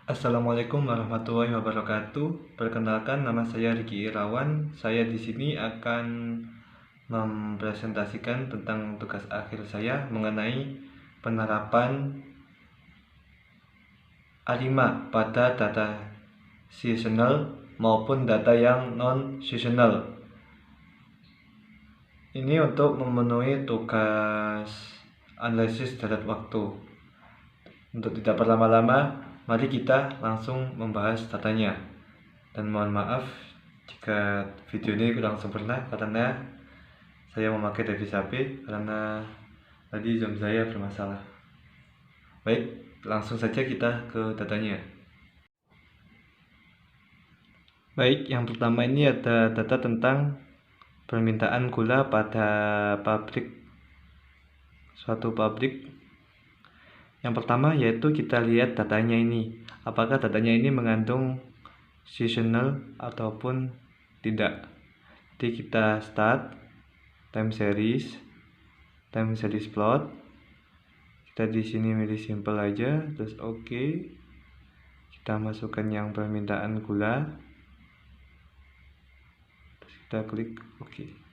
Assalamualaikum warahmatullahi wabarakatuh. Perkenalkan, nama saya Riki Irawan. Saya di sini akan mempresentasikan tentang tugas akhir saya mengenai penerapan A5 pada data seasonal maupun data yang non-seasonal. Ini untuk memenuhi tugas analisis dalam waktu. Untuk tidak berlama-lama, mari kita langsung membahas datanya. Dan mohon maaf jika video ini kurang sempurna karena saya memakai device HP karena tadi zoom saya bermasalah. Baik, langsung saja kita ke datanya. Baik, yang pertama ini ada data tentang permintaan gula pada suatu pabrik. Yang pertama yaitu kita lihat datanya ini, apakah datanya ini mengandung seasonal ataupun tidak. Jadi kita start time series plot. Kita di sini milih simple aja, terus oke. Kita masukkan yang permintaan gula, terus kita klik oke.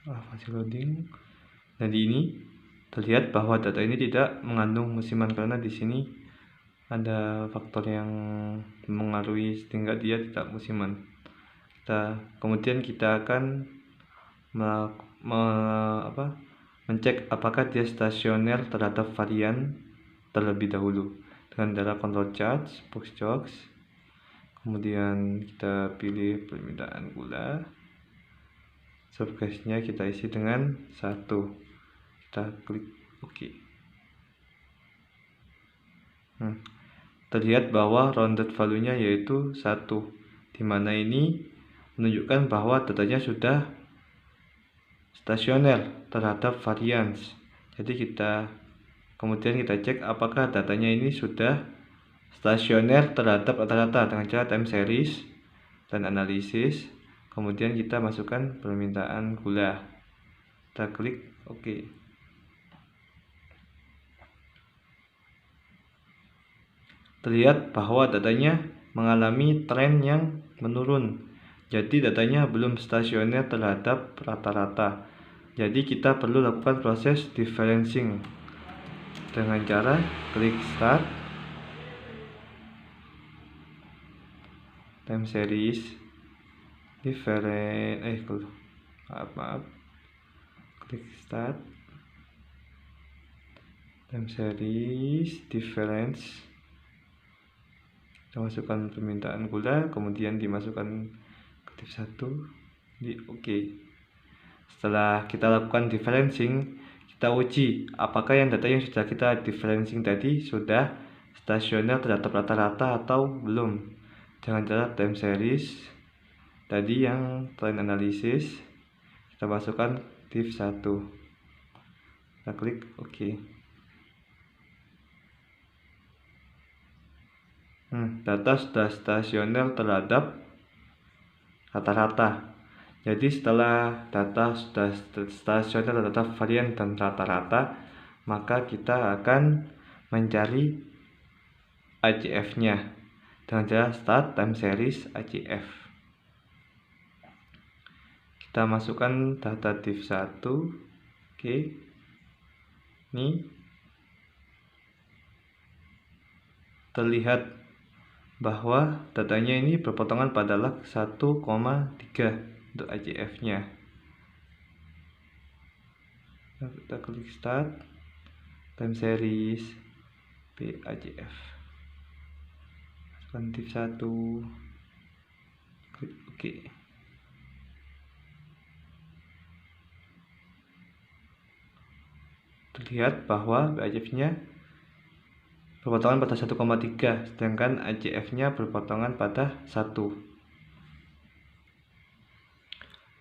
Masih loading. Nah, di ini terlihat bahwa data ini tidak mengandung musiman karena di sini ada faktor yang mengaruhi sehingga dia tidak musiman. Kemudian kita akan mencek apakah dia stasioner terhadap varian terlebih dahulu dengan cara control charge box jobs. Kemudian kita pilih permintaan gula, subcase-nya kita isi dengan 1. Kita klik OK. Terlihat bahwa rounded value-nya yaitu 1, dimana ini menunjukkan bahwa datanya sudah stasioner terhadap varians. Jadi kemudian kita cek apakah datanya ini sudah stasioner terhadap rata-rata dengan cara time series dan analisis. Kemudian kita masukkan permintaan gula, kita klik OK. Terlihat bahwa datanya mengalami tren yang menurun. Jadi datanya belum stasioner terhadap rata-rata. Jadi kita perlu lakukan proses differencing dengan cara klik start time series klik start time series difference. Kita masukkan permintaan gula, kemudian dimasukkan ke tip 1 di OK. Setelah kita lakukan differencing, kita uji apakah yang data yang sudah kita differencing tadi sudah stasioner terhadap rata-rata atau belum. Dengan cara time series tadi yang trend analysis, kita masukkan tip 1, kita klik OK. Data sudah stasioner terhadap rata-rata. Jadi setelah data sudah stasioner terhadap varian dan rata-rata, maka kita akan mencari ACF-nya dengan cara start time series ACF. Kita masukkan data div 1. Oke. Ini terlihat bahwa datanya ini berpotongan pada lag 1,3 untuk ACF-nya. Kita klik start time series ACF, masukkan div 1, klik OK. Terlihat bahwa ACF-nya berpotongan pada 1,3, sedangkan ACF-nya berpotongan pada 1.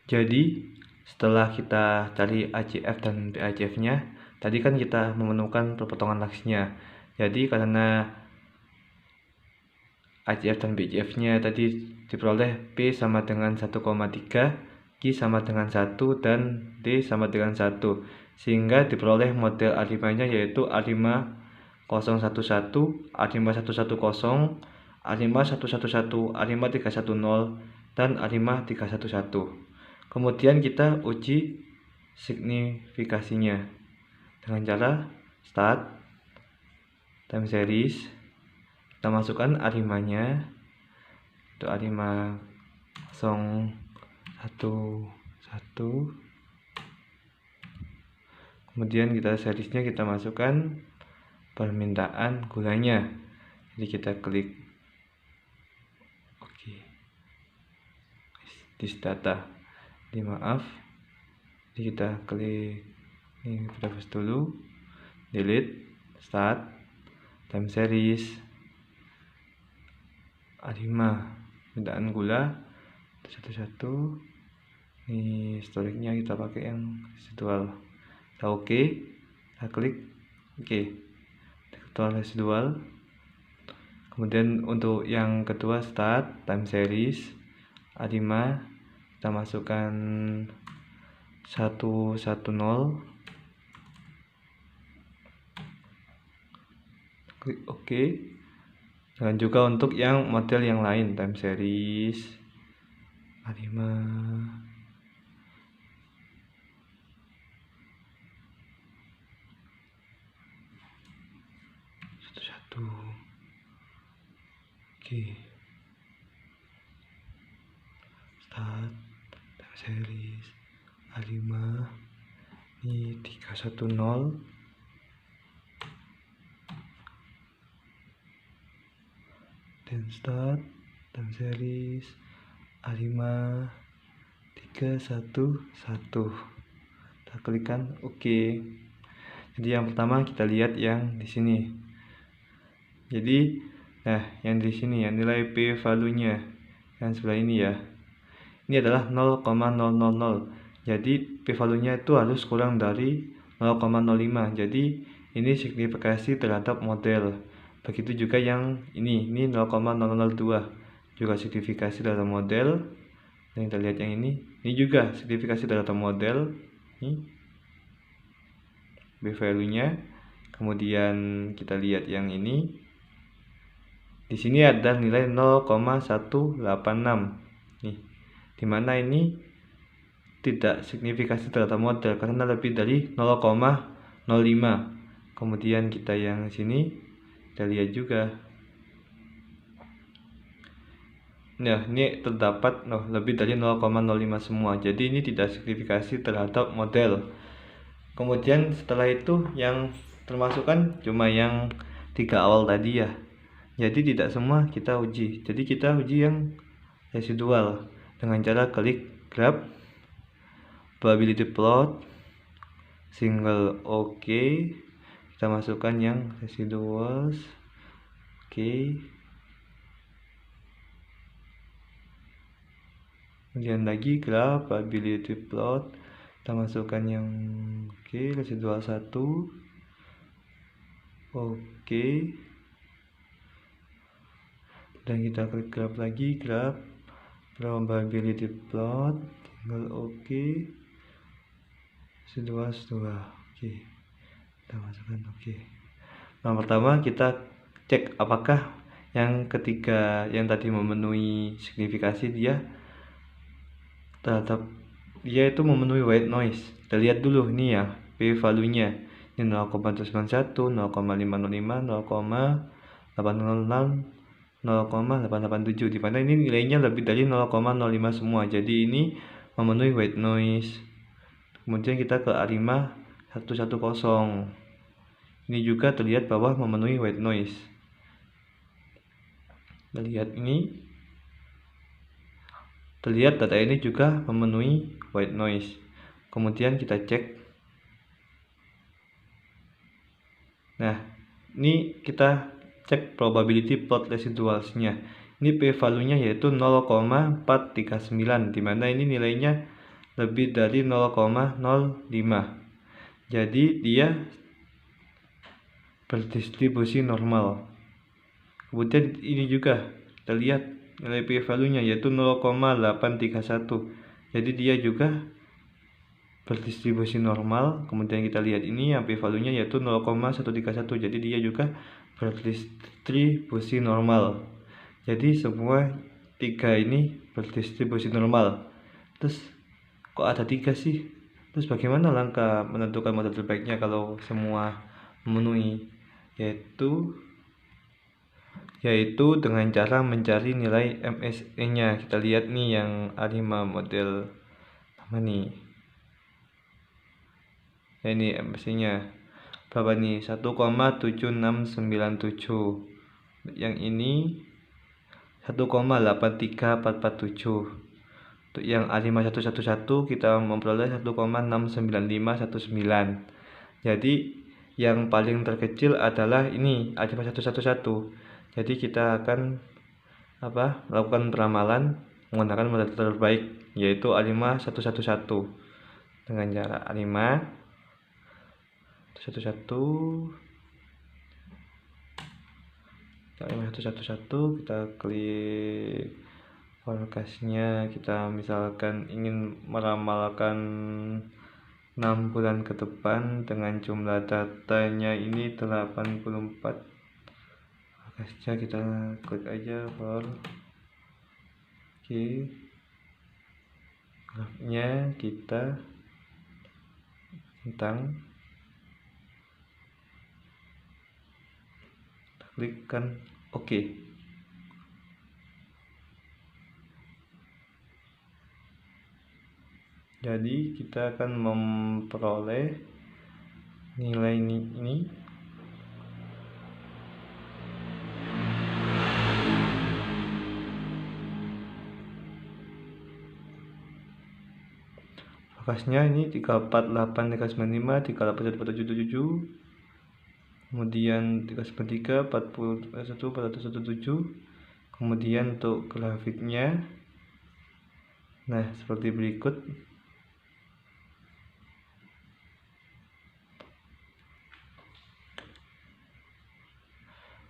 Jadi setelah kita cari ACF dan BACF-nya, tadi kan kita menemukan perpotongan laksnya. Jadi karena ACF dan BCF-nya tadi diperoleh P sama dengan 1,3, Q sama dengan 1, dan D sama dengan 1, sehingga diperoleh model A5-nya yaitu A5011, A5110, A5111, A5310, dan A5311. Kemudian kita uji signifikasinya dengan cara start time series. Kita masukkan A5-nya, itu A5011. Kemudian kita seriesnya kita masukkan permintaan gulanya. Jadi kita klik oke. This data. Maaf. Jadi kita klik ini, kita hapus dulu, delete, start, time series, A5, permintaan gula 11. Ini storage-nya kita pakai yang residual. Kita oke, kita klik oke, total residual. Kemudian untuk yang kedua start time series A5, kita masukkan 110, klik oke. Dan juga untuk yang model yang lain time series A5, 11, oke, start time series A5, ini 310, dan start time series A5 311. Kita klikkan oke. Jadi yang pertama kita lihat yang di sini. Jadi yang di sini ya, nilai P value-nya yang sebelah ini ya. Ini adalah 0,000. Jadi P value-nya itu harus kurang dari 0,05. Jadi ini signifikasi terhadap model. Begitu juga yang ini 0,002 juga signifikasi terhadap model. Dan kita lihat yang ini juga signifikasi terhadap model. Ini B value-nya. Kemudian kita lihat yang ini. Di sini ada nilai 0,186. Nih, dimana ini tidak signifikasi terhadap model karena lebih dari 0,05. Kemudian kita yang sini kita lihat juga. Nah, ini terdapat lebih dari 0,05 semua. Jadi ini tidak signifikasi terhadap model. Kemudian setelah itu yang termasukkan cuma yang 3 awal tadi ya. Jadi tidak semua kita uji. Jadi kita uji yang residual dengan cara klik graph, probability plot, single oke. Kita masukkan yang residuals. Oke. Kemudian lagi graph, probability plot. Kita masukkan yang oke, residual 1. Oke. Dan kita klik graph lagi, graph probability plot, tinggal oke, residual 2. Oke, kita masukkan oke. Nah, pertama kita cek apakah yang ketiga yang tadi memenuhi signifikasi dia itu memenuhi white noise. Kita lihat dulu ini ya, P value nya ini 0,91, 0,505, 0,806, 0,887, dimana ini nilainya lebih dari 0,05 semua. Jadi ini memenuhi white noise. Kemudian kita ke A5 110. Ini juga terlihat bahwa memenuhi white noise. Kita lihat ini, terlihat data ini juga memenuhi white noise. Kemudian kita cek. Nah, ini kita cek probability plot residuals-nya. Ini P value-nya yaitu 0,439, dimana ini nilainya lebih dari 0,05. Jadi dia berdistribusi normal. Kemudian ini juga kita lihat nilai p-value-nya yaitu 0,831. Jadi dia juga berdistribusi normal. Kemudian kita lihat ini yang p-value-nya yaitu 0,131. Jadi dia juga berdistribusi normal. Jadi semua tiga ini berdistribusi normal. Terus kok ada tiga sih? Terus bagaimana langkah menentukan model terbaiknya kalau semua memenuhi? Yaitu dengan cara mencari nilai MSE-nya. Kita lihat nih yang A5 model apa nih? Ya ini MSE-nya berapa nih? 1,7697. Yang ini 1,83447. Untuk yang A5111 kita memperoleh 1,69519. Jadi yang paling terkecil adalah ini A5111. Jadi kita akan melakukan peramalan menggunakan model terbaik yaitu A5111 dengan cara A5111 kita klik forecast-nya. Kita misalkan ingin meramalkan 6 bulan ke depan dengan jumlah datanya ini 84. Forecast-nya kita klik aja for grafnya kita klikkan OK. Jadi kita akan memperoleh nilai ini forecast-nya ini 348, 395, 381, 477, kemudian 393, 41, 417. Kemudian untuk grafiknya nah seperti berikut.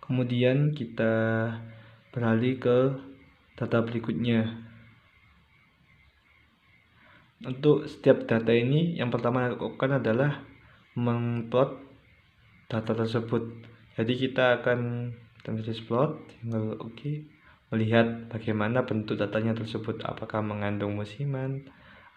Kemudian kita beralih ke data berikutnya. Untuk setiap data ini yang pertama yang lakukan adalah memplot data tersebut. Jadi kita akan plot, tinggal OK, melihat bagaimana bentuk datanya tersebut, apakah mengandung musiman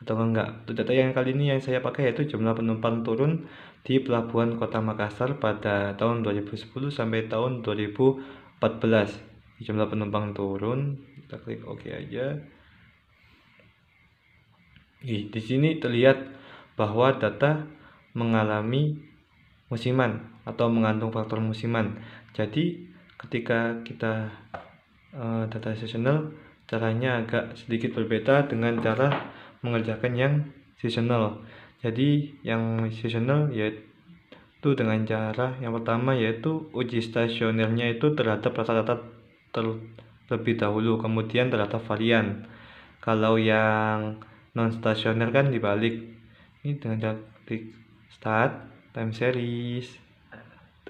atau enggak. Untuk data yang kali ini yang saya pakai yaitu jumlah penumpang turun di Pelabuhan Kota Makassar pada tahun 2010 sampai tahun 2014. Jumlah penumpang turun, kita klik OK aja. Di sini terlihat bahwa data mengalami musiman atau mengandung faktor musiman. Jadi ketika kita data seasonal, caranya agak sedikit berbeda dengan cara mengerjakan yang seasonal. Jadi yang seasonal yaitu dengan cara yang pertama yaitu uji stasionernya itu terhadap rata-rata terlebih dahulu, kemudian terhadap varian. Kalau yang non stasioner kan dibalik. Ini dengan cara klik start, time series,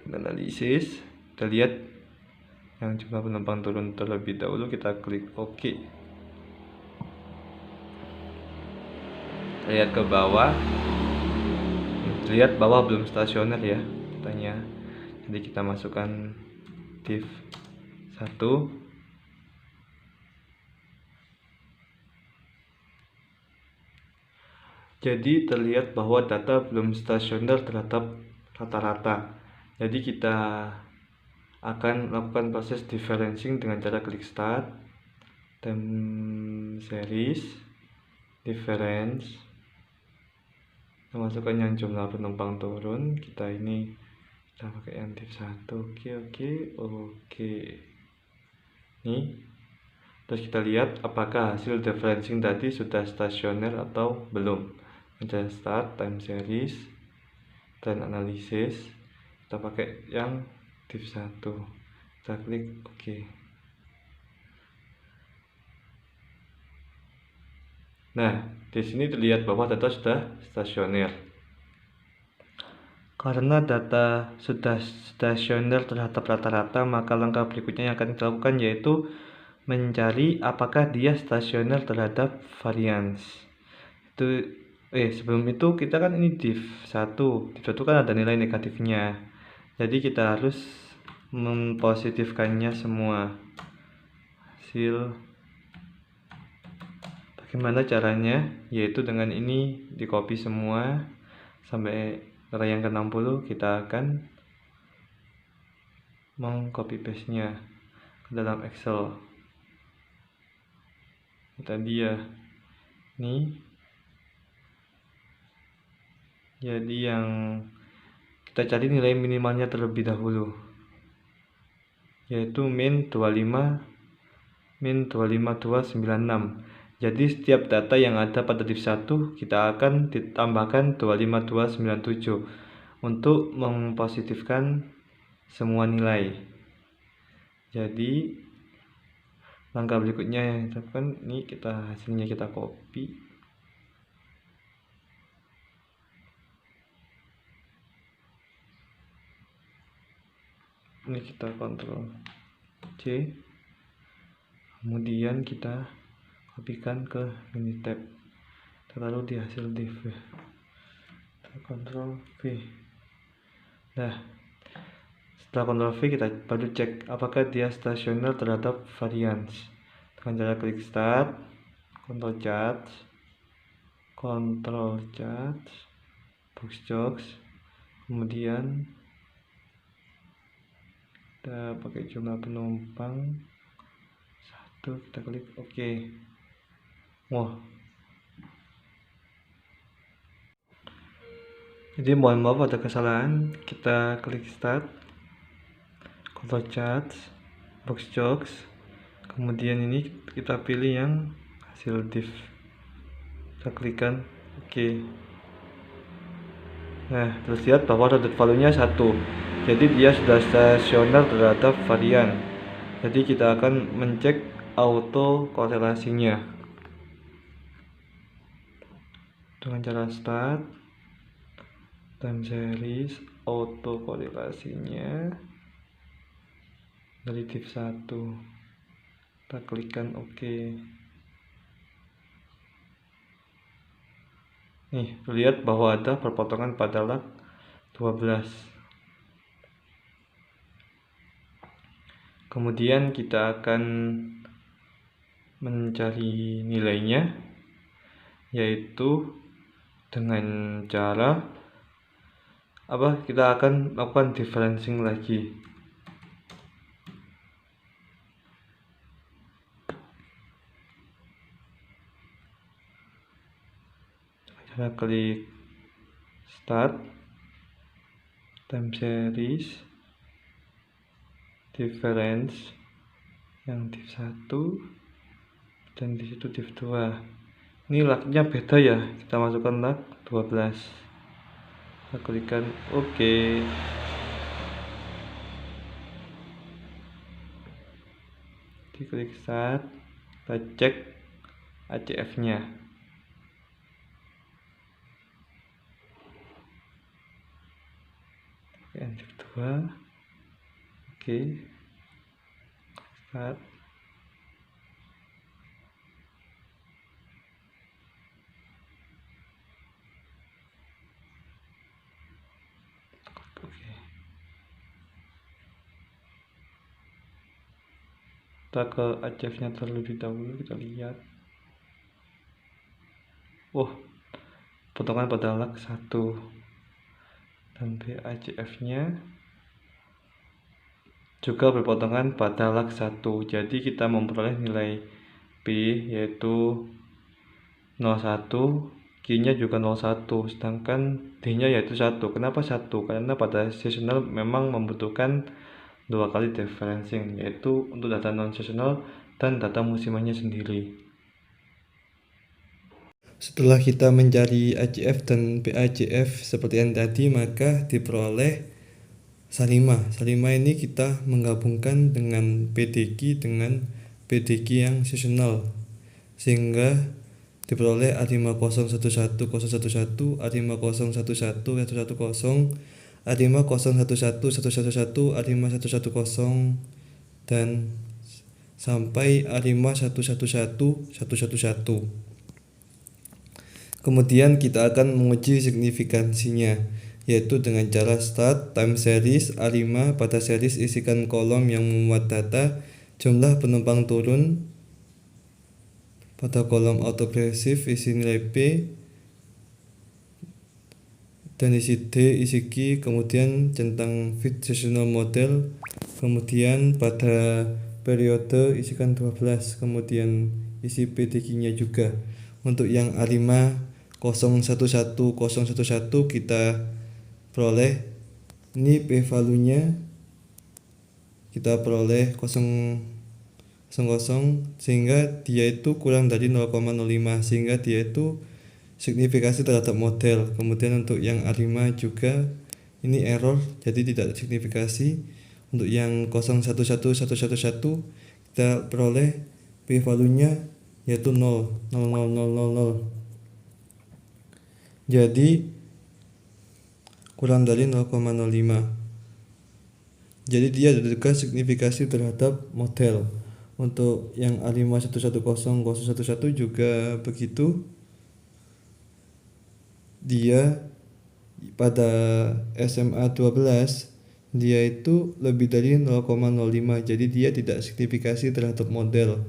analisis. Kita lihat yang jumlah penumpang turun terlebih dahulu, kita klik OK. Lihat ke bawah, lihat bawah belum stasioner ya datanya. Jadi kita masukkan div 1. Jadi terlihat bahwa data belum stasioner terhadap rata-rata. Jadi kita akan melakukan proses differencing dengan cara klik start, time series, difference. Kita masukkan yang jumlah penumpang turun, kita pakai yang div 1. Oke. Nih. Terus kita lihat apakah hasil differencing tadi sudah stasioner atau belum. Mencari start, time series, dan analisis. Kita pakai yang div 1. Kita klik OK. Nah, di sini terlihat bahwa data sudah stasioner. Karena data sudah stasioner terhadap rata-rata, maka langkah berikutnya yang akan kita lakukan yaitu mencari apakah dia stasioner terhadap varians. Sebelum itu kita kan ini div 1. Div 1 kan ada nilai negatifnya. Jadi kita harus mempositifkannya semua. Hasil bagaimana caranya? Yaitu dengan ini di copy semua sampai nilai yang ke-60, kita akan mengcopy paste nya ke dalam Excel. Kita dia nih. Jadi yang kita cari nilai minimalnya terlebih dahulu, yaitu min 25 min 25296. Jadi setiap data yang ada pada div 1 kita akan ditambahkan 25297 untuk mempositifkan semua nilai. Jadi langkah berikutnya yang kita lakukan, ini hasilnya kita copy. Ini kita Ctrl C, kemudian kita kopikan ke mini tab, taruh di hasil div, kita Ctrl V. Nah, setelah Ctrl V kita baru cek apakah dia stasioner terhadap varians dengan cara klik start, Ctrl chart, box jokes, kemudian kita pakai jumlah penumpang 1, kita klik OK. Wah, jadi mohon maaf ada kesalahan. Kita klik start, Ctrl chart, box jokes, kemudian ini kita pilih yang hasil div, kita klikkan OK. Nah, terus lihat bahwa rounded value-nya 1. Jadi dia sudah stasioner terhadap varian. Jadi kita akan mencek auto korelasinya dengan cara start, time series, auto korelasinya dari div 1. Kita klikkan OK. Nih, lihat bahwa ada perpotongan pada lag 12. Kemudian kita akan mencari nilainya, yaitu dengan cara kita akan lakukan differencing lagi. Kita klik start, time series, difference yang div 1, dan di situ div 2. Ini lagnya beda ya, kita masukkan lag 12. Kita klikkan OK. Diklik start, kita cek ACF nya. Div 2. Oke. Start. Kita ke ACF nya terlebih dahulu, kita lihat. Potongan pada lag 1, dan BACF nya juga berpotongan pada lag 1. Jadi kita memperoleh nilai P yaitu 01, Q nya juga 01, sedangkan D nya yaitu 1. Kenapa 1? Karena pada seasonal memang membutuhkan 2 kali differencing, yaitu untuk data non seasonal dan data musimannya sendiri. Setelah kita mencari ACF dan BACF seperti yang tadi, maka diperoleh Salima. Salima ini kita menggabungkan dengan PDQ dengan PDQ yang seasonal, sehingga diperoleh A5011 011, A5011 110, A5011 A5110, dan sampai A5111 Kemudian kita akan menguji signifikansinya, yaitu dengan cara start time series A5. Pada series isikan kolom yang memuat data jumlah penumpang turun. Pada kolom autoagresif isi nilai P, dan isi D, isi Q. Kemudian centang fit seasonal model. Kemudian pada periode isikan 12, kemudian isi PDQ nya juga. Untuk yang A5 011 kita peroleh ini P value nya kita peroleh 0,00, sehingga dia itu kurang dari 0,05, sehingga dia itu signifikasi terhadap model. Kemudian untuk yang A5 juga ini error, jadi tidak signifikasi. Untuk yang 0,11111 kita peroleh P value nya yaitu 0,00000. Jadi kurang dari 0,05. Jadi dia juga signifikasi terhadap model. Untuk yang A5 110 juga begitu. Dia pada SMA 12 dia itu lebih dari 0,05. Jadi dia tidak signifikasi terhadap model.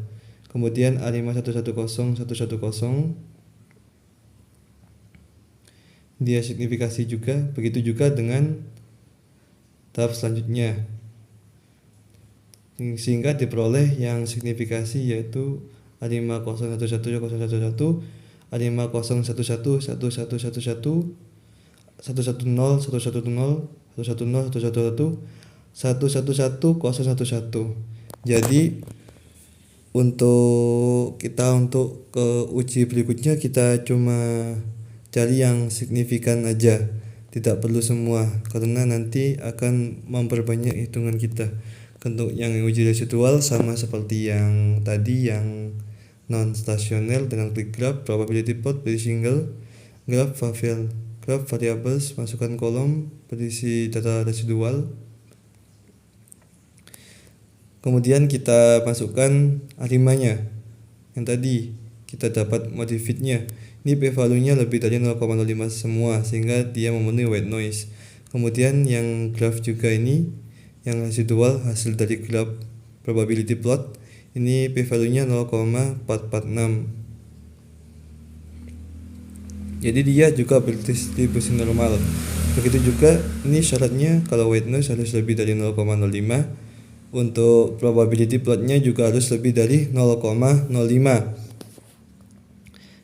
Kemudian A5 110 dia signifikasi juga. Begitu juga dengan tahap selanjutnya, sehingga diperoleh yang signifikasi yaitu A5 011 011, A5 011 1111, 110 110 110 111 Jadi untuk ke uji berikutnya kita cuma cari yang signifikan aja, tidak perlu semua karena nanti akan memperbanyak hitungan kita. Untuk yang uji residual sama seperti yang tadi, yang non stasioner dengan click graph, probability plot berisi single, graph variables, masukkan kolom berisi data residual. Kemudian kita masukkan A5 nya yang tadi kita dapat modifiednya. Ini P value nya lebih dari 0,05 semua, sehingga dia memenuhi white noise. Kemudian yang graph juga ini, yang residual hasil dari graph probability plot, ini P value nya 0,446. Jadi dia juga berdistribusi normal. Begitu juga ini syaratnya, kalau white noise harus lebih dari 0,05. Untuk probability plotnya juga harus lebih dari 0,05.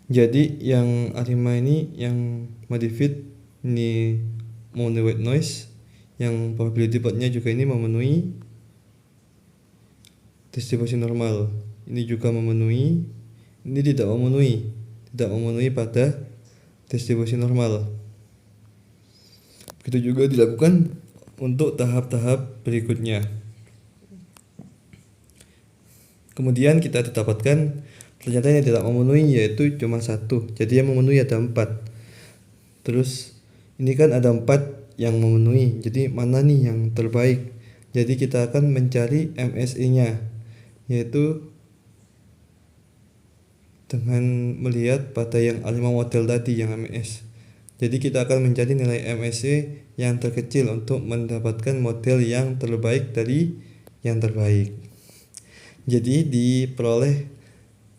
Jadi yang A5 ini yang modified ini memenuhi white noise, yang probability plotnya juga ini memenuhi distribusi normal. Ini juga memenuhi, ini tidak memenuhi pada distribusi normal. Begitu juga dilakukan untuk tahap-tahap berikutnya. Kemudian kita dapatkan ternyata yang tidak memenuhi yaitu cuma 1. Jadi yang memenuhi ada 4. Terus ini kan ada 4 yang memenuhi. Jadi mana nih yang terbaik? Jadi kita akan mencari MSE nya, yaitu dengan melihat pada yang A5 model tadi, yang MS. Jadi kita akan mencari nilai MSE yang terkecil untuk mendapatkan model yang terbaik dari yang terbaik. Jadi diperoleh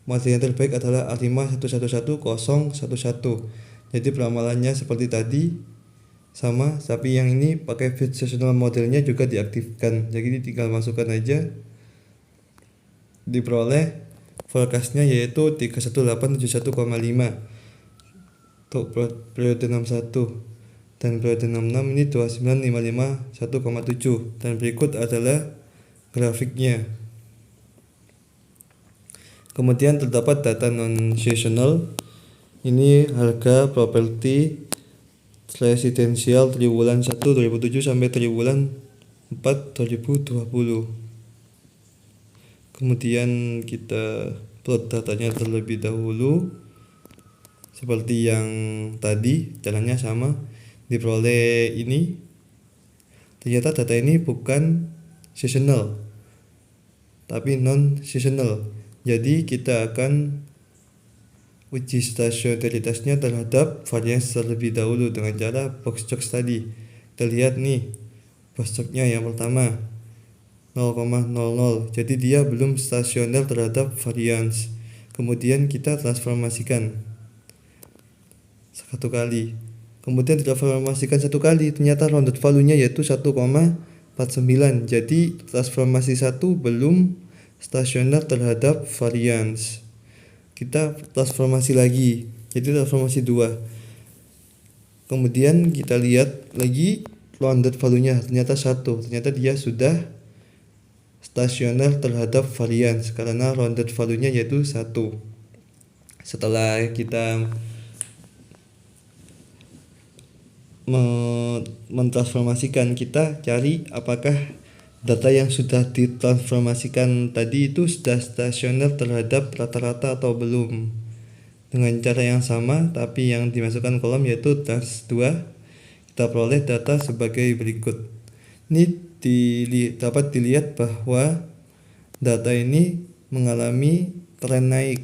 model yang terbaik adalah A5 111 011. Jadi peramalannya seperti tadi sama, tapi yang ini pakai fit seasonal modelnya juga diaktifkan. Jadi tinggal masukkan aja. Diperoleh forecastnya yaitu 31871,5 untuk periode 61, dan periode 66 ini 29551,7. Dan berikut adalah grafiknya. Kemudian terdapat data non seasonal. Ini harga properti residensial triwulan 1 2007 sampai triwulan 4 2020. Kemudian kita plot datanya terlebih dahulu. seperti yang tadi caranya sama. Diperoleh ini ternyata data ini bukan seasonal tapi non seasonal, jadi kita akan uji stasionaritasnya terhadap varian terlebih dahulu dengan cara box jokes tadi. Kita lihat nih box jokesnya yang pertama 0,00, jadi dia belum stasioner terhadap varians. Kemudian kita transformasikan satu kali, kemudian transformasikan satu kali, ternyata rounded value-nya yaitu 1,49, jadi transformasi 1 belum stasioner terhadap varians. Kita transformasi lagi, jadi transformasi 2. Kemudian kita lihat lagi rounded value-nya, ternyata 1, ternyata dia sudah stasioner terhadap varians karena rounded value-nya yaitu 1. Setelah kita mentransformasikan, kita cari apakah data yang sudah ditransformasikan tadi itu sudah stasioner terhadap rata-rata atau belum. Dengan cara yang sama tapi yang dimasukkan kolom yaitu trans 2, kita peroleh data sebagai berikut. Ini dapat dilihat bahwa data ini mengalami tren naik,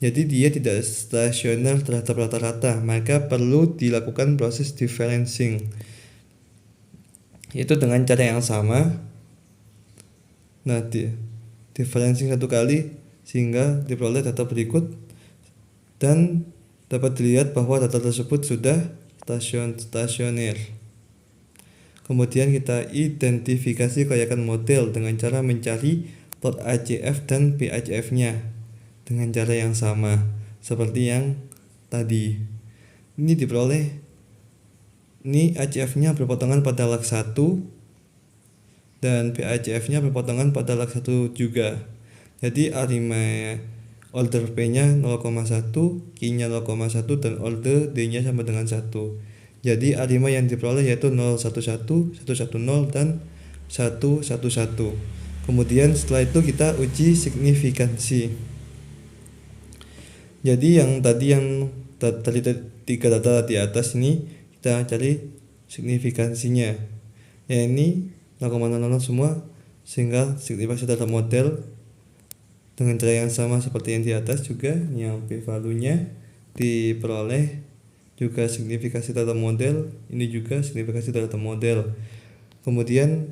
jadi dia tidak stasioner terhadap rata-rata, maka perlu dilakukan proses differencing, yaitu dengan cara yang sama. Nah, differencing satu kali sehingga diperoleh data berikut, dan dapat dilihat bahwa data tersebut sudah stasioner. Kemudian kita identifikasi kelayakan model dengan cara mencari plot ACF dan PHF-nya dengan cara yang sama seperti yang tadi. Ini diperoleh, ini ACF-nya berpotongan pada lag 1 dan PHF-nya berpotongan pada lag 1 juga. Jadi A5 order P-nya 0,1, Q-nya 0,1 dan order D-nya sama dengan 1. Jadi A5 yang diperoleh yaitu 011, 110 dan 111. Kemudian setelah itu kita uji signifikansi. Jadi yang tadi tiga data di atas ini kita cari signifikansinya. Ya ini 0,00 semua, sehingga signifikansi terhadap model dengan cara yang sama seperti yang di atas juga, yang p-value-nya diperoleh juga signifikasi terhadap model, ini juga signifikasi terhadap model. Kemudian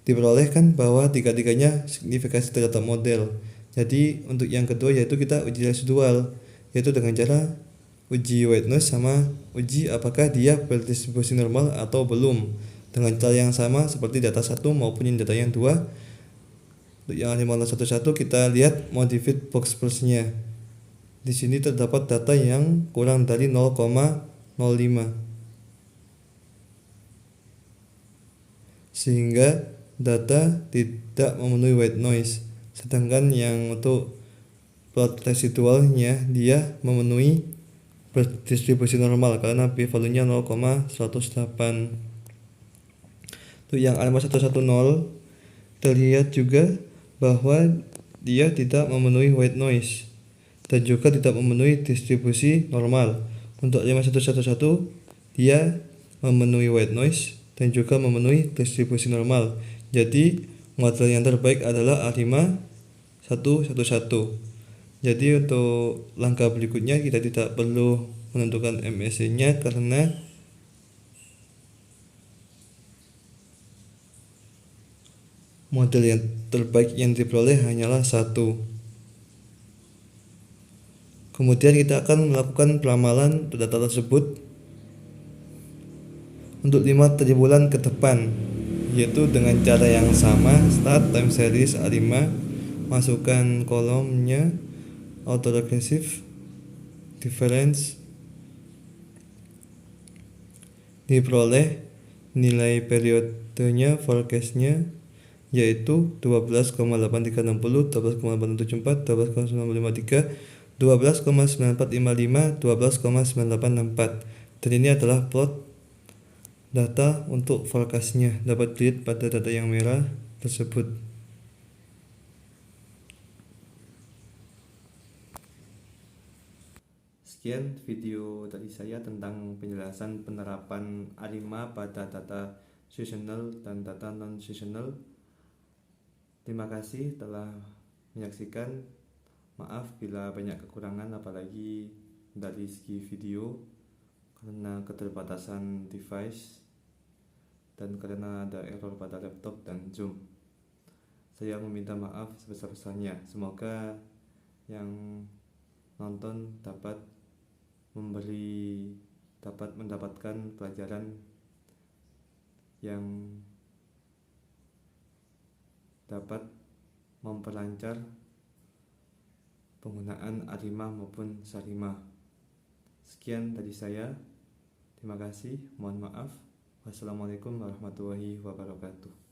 diperolehkan bahwa tiga-tiganya signifikasi terhadap model. Jadi untuk yang kedua yaitu kita uji residual, yaitu dengan cara uji white noise sama uji apakah dia berdistribusi normal atau belum, dengan cara yang sama seperti data 1 maupun yang data yang 2. Untuk yang 511 kita lihat modified box pulse-nya. Di sini terdapat data yang kurang dari 0,05, sehingga data tidak memenuhi white noise. Sedangkan yang untuk plot residualnya dia memenuhi berdistribusi normal karena p-value-nya 0,108. Untuk yang A5110 terlihat juga bahwa dia tidak memenuhi white noise dan juga tidak memenuhi distribusi normal. Untuk 5111 dia memenuhi white noise dan juga memenuhi distribusi normal. Jadi model yang terbaik adalah A5111. Jadi untuk langkah berikutnya kita tidak perlu menentukan MSE-nya karena model yang terbaik yang diperoleh hanyalah 1. Kemudian kita akan melakukan peramalan data tersebut untuk 5 triwulan ke depan, yaitu dengan cara yang sama. Start time series A5, masukkan kolomnya autoregressive difference, diperoleh nilai periodenya forecast-nya yaitu 12,8360, 12,874, 12,953, 12,9455, 12,9864. Dan ini adalah plot data untuk forecast-nya, dapat dilihat pada data yang merah tersebut. Sekian video dari saya tentang penjelasan penerapan A5 pada data seasonal dan data non-seasonal. Terima kasih telah menyaksikan. Maaf bila banyak kekurangan, apalagi dari segi video, karena keterbatasan device dan karena ada error pada laptop dan Zoom. Saya meminta maaf sebesar-besarnya. Semoga yang nonton dapat mendapatkan pelajaran yang dapat memperlancar penggunaan A5 maupun S5. Sekian dari saya. Terima kasih. Mohon maaf. Wassalamualaikum warahmatullahi wabarakatuh.